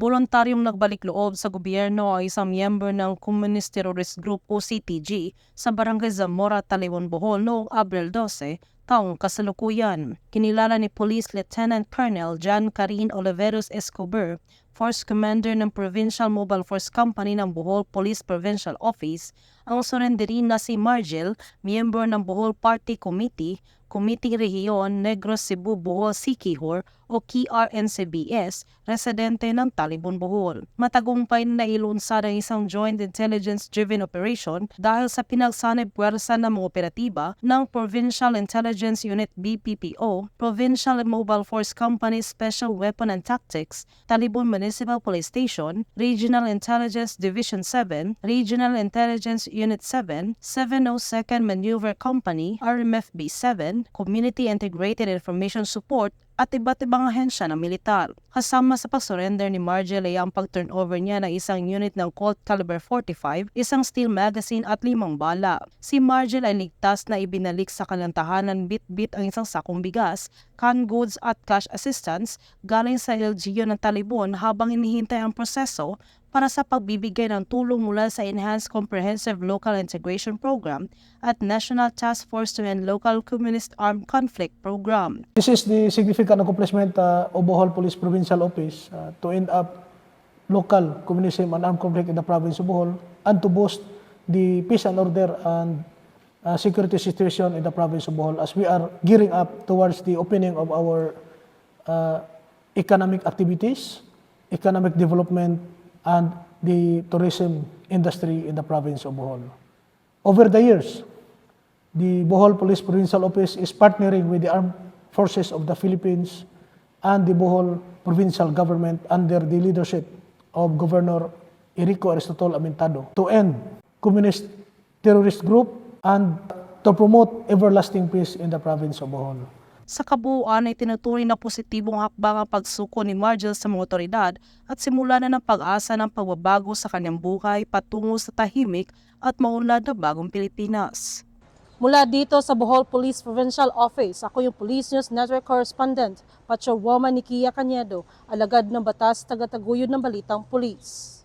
Voluntaryong nagbalik loob sa gobyerno ang isang miyembro ng Communist Terrorist Group o CTG sa Barangay Zamora, Taliwan, Bohol noong Abril 12, taong kasalukuyan. Kinilala ni Police Lieutenant Colonel John Karin Oliveros Escobar, Force Commander ng Provincial Mobile Force Company ng Bohol Police Provincial Office, ang surenderin na si Margel, miyembro ng Bohol Party Committee, Committee Rehiyon Negros Cebu Bohol Siquijor o KRNCBS, residente ng Talibon, Bohol. Matagumpay na ilunsad ang isang Joint Intelligence-Driven Operation dahil sa pinagsanib puwersa ng mga operatiba ng Provincial Intelligence Unit BPPO, Provincial Mobile Force Company Special Weapon and Tactics, Talibon Municipal Police Station, Regional Intelligence Division 7, Regional Intelligence Unit 7, 702nd Maneuver Company, RMFB 7, Community Integrated Information Support at iba't ibang ahensya ng militar. Kasama sa pag-surrender ni Margel ay ang pag-turnover niya ng isang unit ng Colt Caliber 45, isang steel magazine at 5 bala. Si Margel ay ligtas na ibinalik sa kanilang tahanan bit-bit ang isang sakong bigas, canned goods at cash assistance galing sa LGU ng Talibon habang inihintay ang proseso para sa pagbibigay ng tulong mula sa Enhanced Comprehensive Local Integration Program at National Task Force to End Local Communist Armed Conflict Program. This is the significant accomplishment of Bohol Police Provincial Office to end up local communism and armed conflict in the province of Bohol and to boost the peace and order and security situation in the province of Bohol as we are gearing up towards the opening of our economic activities, economic development, and the tourism industry in the province of Bohol. Over the years, the Bohol Police Provincial Office is partnering with the Armed Forces of the Philippines and the Bohol Provincial Government under the leadership of Governor Enrico Aristotol Amintado to end communist terrorist group and to promote everlasting peace in the province of Bohol. Sa kabuuan ay tinuturing na positibong hakbang ang pagsuko ni Margel sa mga otoridad at simula na ng pag-asa ng pagbabago sa kanyang buhay patungo sa tahimik at maunlad na bagong Pilipinas. Mula dito sa Bohol Police Provincial Office, ako yung Police News Network Correspondent, Patrolwoman Nikia Cañedo, alagad ng batas, taga-taguyod ng Balitang Pulis.